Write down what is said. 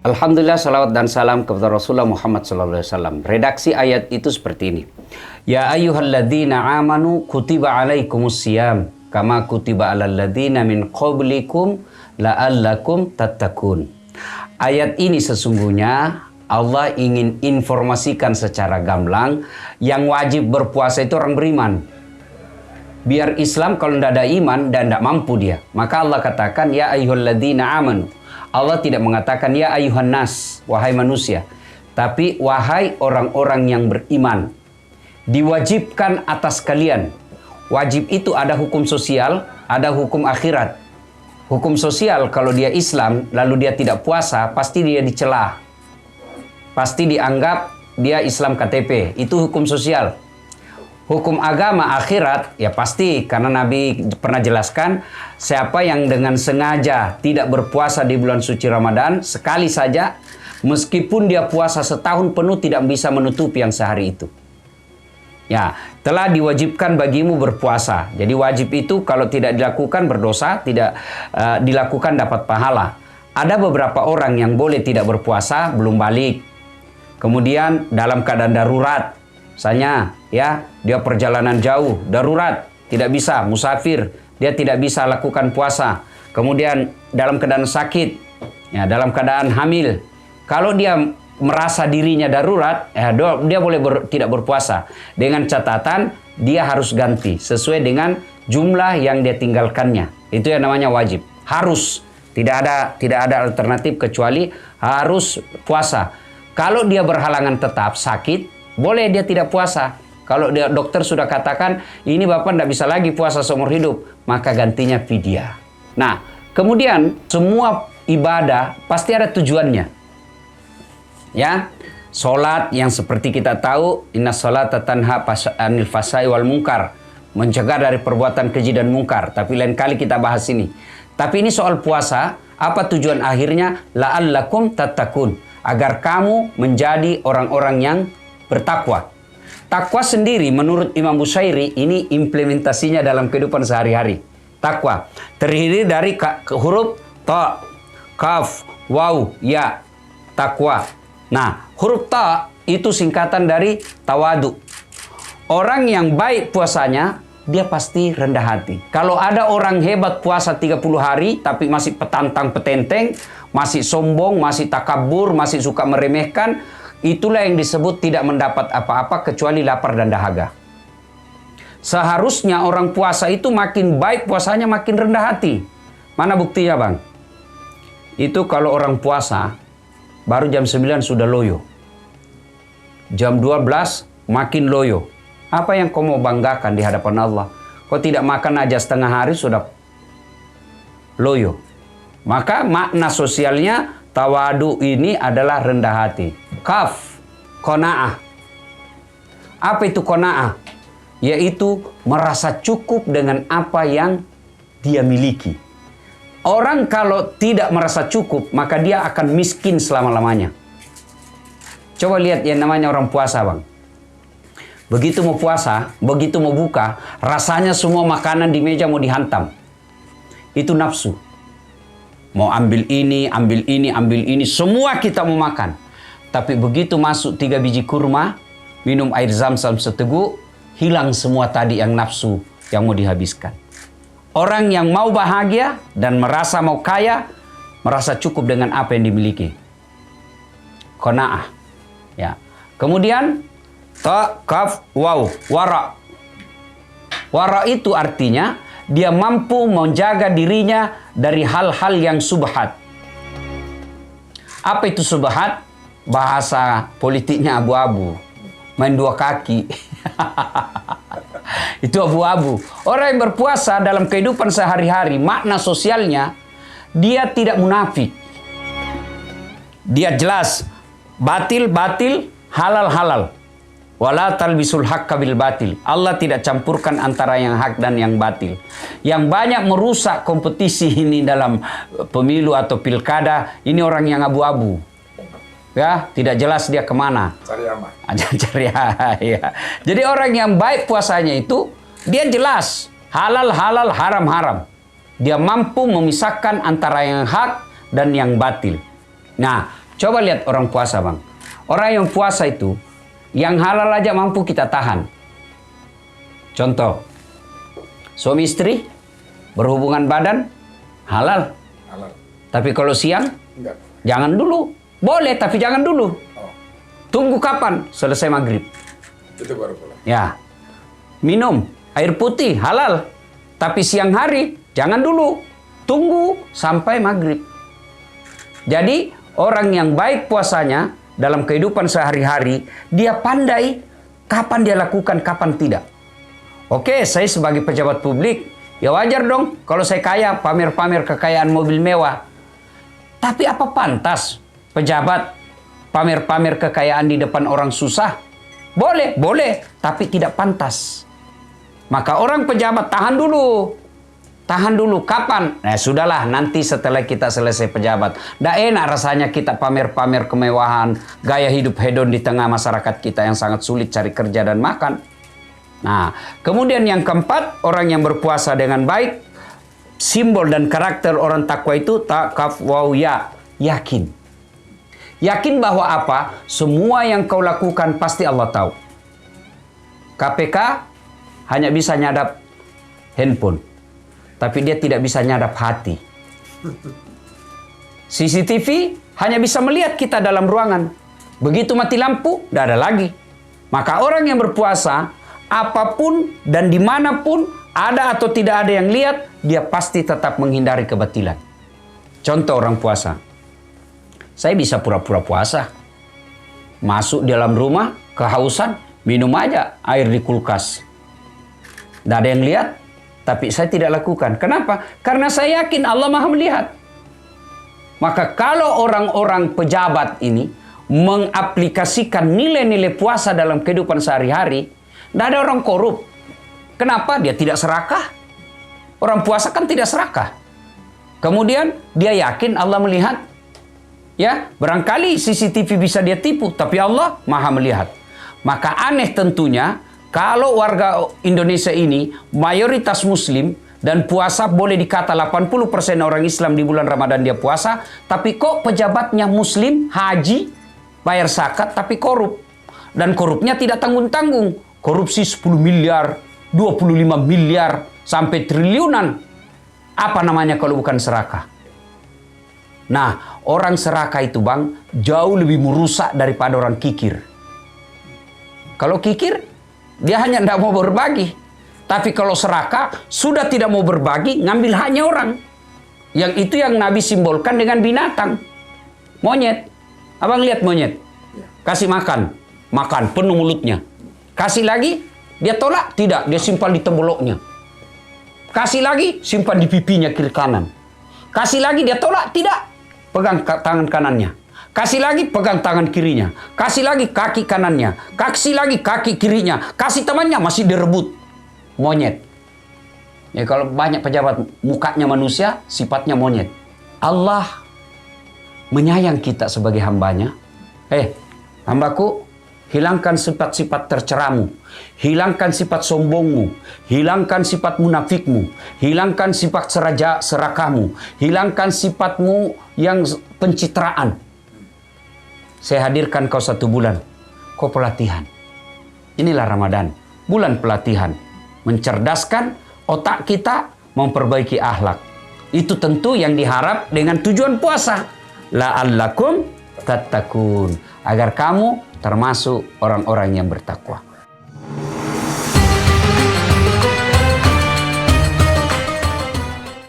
Alhamdulillah, salawat dan salam kepada Rasulullah Muhammad SAW. Redaksi ayat itu seperti ini. Ya ayyuhalladzina amanu kutiba alaikumus siyam kama kutiba alal ladzina min qablikum la'allakum tattaqun. Ayat ini sesungguhnya Allah ingin informasikan secara gamblang yang wajib berpuasa itu orang beriman. Biar Islam kalau tidak ada iman dan tidak mampu dia. Maka Allah katakan ya ayyuhalladzina amanu. Allah tidak mengatakan ya ayuhan nas, wahai manusia. Tapi wahai orang-orang yang beriman. Diwajibkan atas kalian. Wajib itu ada hukum sosial, ada hukum akhirat. Hukum sosial kalau dia Islam, lalu dia tidak puasa, pasti dia dicela. Pasti dianggap dia Islam KTP. Itu hukum sosial. Hukum agama akhirat, ya pasti karena Nabi pernah jelaskan siapa yang dengan sengaja tidak berpuasa di bulan suci Ramadan sekali saja, meskipun dia puasa setahun penuh tidak bisa menutupi yang sehari itu. Ya, telah diwajibkan bagimu berpuasa. Jadi wajib itu kalau tidak dilakukan berdosa, tidak dilakukan dapat pahala. Ada beberapa orang yang boleh tidak berpuasa belum balik. Kemudian dalam keadaan darurat. Misalnya, ya, dia perjalanan jauh, darurat, tidak bisa, musafir, dia tidak bisa lakukan puasa. Kemudian dalam keadaan sakit, ya, dalam keadaan hamil. Kalau dia merasa dirinya darurat, ya, dia boleh tidak berpuasa. Dengan catatan, dia harus ganti sesuai dengan jumlah yang dia tinggalkannya. Itu yang namanya wajib. Harus, tidak ada alternatif kecuali harus puasa. Kalau dia berhalangan tetap sakit, boleh dia tidak puasa. Kalau dokter sudah katakan, ini Bapak tidak bisa lagi puasa seumur hidup, maka gantinya fidyah. Nah, kemudian semua ibadah pasti ada tujuannya. Ya, sholat yang seperti kita tahu, inna sholata tanha anil fahsya'i wal munkar, mencegah dari perbuatan keji dan mungkar. Tapi lain kali kita bahas ini. Tapi ini soal puasa, apa tujuan akhirnya? La'allakum tattaqun, agar kamu menjadi orang-orang yang bertakwa. Takwa sendiri menurut Imam Bushairi ini implementasinya dalam kehidupan sehari-hari. Takwa terdiri dari huruf ta, kaf, waw, ya. Takwa. Nah, huruf ta itu singkatan dari tawadu. Orang yang baik puasanya, dia pasti rendah hati. Kalau ada orang hebat puasa 30 hari tapi masih petantang petenteng, masih sombong, masih takabur, masih suka meremehkan, itulah yang disebut tidak mendapat apa-apa kecuali lapar dan dahaga. Seharusnya orang puasa itu makin baik puasanya makin rendah hati. Mana buktinya, Bang? Itu kalau orang puasa baru jam 9 sudah loyo. Jam 12 makin loyo. Apa yang kau mau banggakan di hadapan Allah? Kau tidak makan aja setengah hari sudah loyo. Maka makna sosialnya tawadu ini adalah rendah hati. Kaf, qanaah. Apa itu qanaah? Yaitu merasa cukup dengan apa yang dia miliki. Orang kalau tidak merasa cukup, maka dia akan miskin selama-lamanya. Coba lihat yang namanya orang puasa, Bang. Begitu mau puasa, begitu mau buka, rasanya semua makanan di meja mau dihantam. Itu nafsu. Mau ambil ini, ambil ini, ambil ini, semua kita mau makan. Tapi begitu masuk 3 biji kurma, minum air zam-zam seteguk, hilang semua tadi yang nafsu yang mau dihabiskan. Orang yang mau bahagia dan merasa mau kaya, merasa cukup dengan apa yang dimiliki. Qanaah. Ya. Kemudian ta, kaf, waw, wara. Wara itu artinya dia mampu menjaga dirinya dari hal-hal yang subhat. Apa itu subhat? Bahasa politiknya abu-abu. Main 2 kaki. Itu abu-abu. Orang yang berpuasa dalam kehidupan sehari-hari, makna sosialnya, dia tidak munafik. Dia jelas. Batil-batil, halal-halal. Wala talbisul haqqa bil batil. Allah tidak campurkan antara yang hak dan yang batil. Yang banyak merusak kompetisi ini dalam pemilu atau pilkada, ini orang yang abu-abu. Ya, tidak jelas dia kemana. Cari aman. Cari ya. Jadi orang yang baik puasanya itu, dia jelas. Halal-halal, haram-haram. Dia mampu memisahkan antara yang hak dan yang batil. Nah, Coba lihat orang puasa, Bang. Orang yang puasa itu, yang halal aja mampu kita tahan. Contoh, suami istri berhubungan badan halal. Halal. Tapi kalau siang, Enggak. jangan dulu. Boleh, tapi jangan dulu. Oh, Tunggu kapan? Selesai maghrib. itu baru pulang. Ya. Minum air putih halal. Tapi siang hari, jangan dulu. Tunggu sampai maghrib. Jadi, orang yang baik puasanya dalam kehidupan sehari-hari, dia pandai kapan dia lakukan, kapan tidak. Oke, saya sebagai pejabat publik, ya wajar dong kalau saya kaya, pamer-pamer kekayaan mobil mewah. Tapi apa pantas pejabat pamer-pamer kekayaan di depan orang susah? Boleh, boleh, tapi tidak pantas. Maka orang pejabat tahan dulu. Tahan dulu, kapan? Nah, sudahlah, nanti setelah kita selesai pejabat. Nggak enak rasanya kita pamer-pamer kemewahan, gaya hidup hedon di tengah masyarakat kita yang sangat sulit cari kerja dan makan. Nah, kemudian yang keempat, orang yang berpuasa dengan baik, simbol dan karakter orang takwa itu takafwauya, yakin. Yakin bahwa apa? Semua yang kau lakukan pasti Allah tahu. KPK hanya bisa nyadap handphone, tapi dia tidak bisa nyadap hati. CCTV hanya bisa melihat kita dalam ruangan. Begitu mati lampu, tidak ada lagi. Maka orang yang berpuasa, apapun dan dimanapun, ada atau tidak ada yang lihat, dia pasti tetap menghindari kebatilan. Contoh orang puasa. Saya bisa pura-pura puasa. Masuk dalam rumah, kehausan, minum aja air di kulkas. Tidak ada yang lihat, tapi saya tidak lakukan. Kenapa? Karena saya yakin Allah Maha melihat. Maka kalau orang-orang pejabat ini mengaplikasikan nilai-nilai puasa dalam kehidupan sehari-hari, tidak ada orang korup. Kenapa? Dia tidak serakah. Orang puasa kan tidak serakah. Kemudian dia yakin Allah melihat. Ya, barangkali CCTV bisa dia tipu, tapi Allah Maha melihat. Maka aneh tentunya kalau warga Indonesia ini mayoritas Muslim dan puasa boleh dikata 80% orang Islam di bulan Ramadan dia puasa, tapi kok pejabatnya Muslim, haji, bayar zakat, tapi korup. Dan korupnya tidak tanggung-tanggung. Korupsi 10 miliar, 25 miliar, sampai triliunan. Apa namanya kalau bukan serakah? Nah, orang serakah itu, Bang, jauh lebih merusak daripada orang kikir. Kalau kikir, dia hanya tidak mau berbagi. Tapi kalau serakah, sudah tidak mau berbagi, ngambil haknya orang. Yang itu yang Nabi simbolkan dengan binatang. Monyet. Abang lihat monyet. Kasih makan. Makan, penuh mulutnya. Kasih lagi, dia tolak? Tidak, dia simpan di temboloknya. Kasih lagi, simpan di pipinya kiri kanan. Kasih lagi, dia tolak? Tidak. Pegang tangan kanannya. Kasih lagi, pegang tangan kirinya. Kasih lagi, kaki kanannya. Kasih lagi, kaki kirinya. Kasih temannya, masih direbut. Monyet. Ya, kalau banyak pejabat mukanya manusia, sifatnya monyet. Allah menyayang kita sebagai hambanya. Hambaku, hilangkan sifat-sifat terceramu. Hilangkan sifat sombongmu. Hilangkan sifat munafikmu. Hilangkan sifat serakahmu. Hilangkan sifatmu yang pencitraan. Saya hadirkan kau 1 bulan. Kau pelatihan. Inilah Ramadan. Bulan pelatihan. Mencerdaskan otak kita, memperbaiki akhlak. Itu tentu yang diharap dengan tujuan puasa. La'allakum tattaqun. Agar kamu termasuk orang-orang yang bertakwa.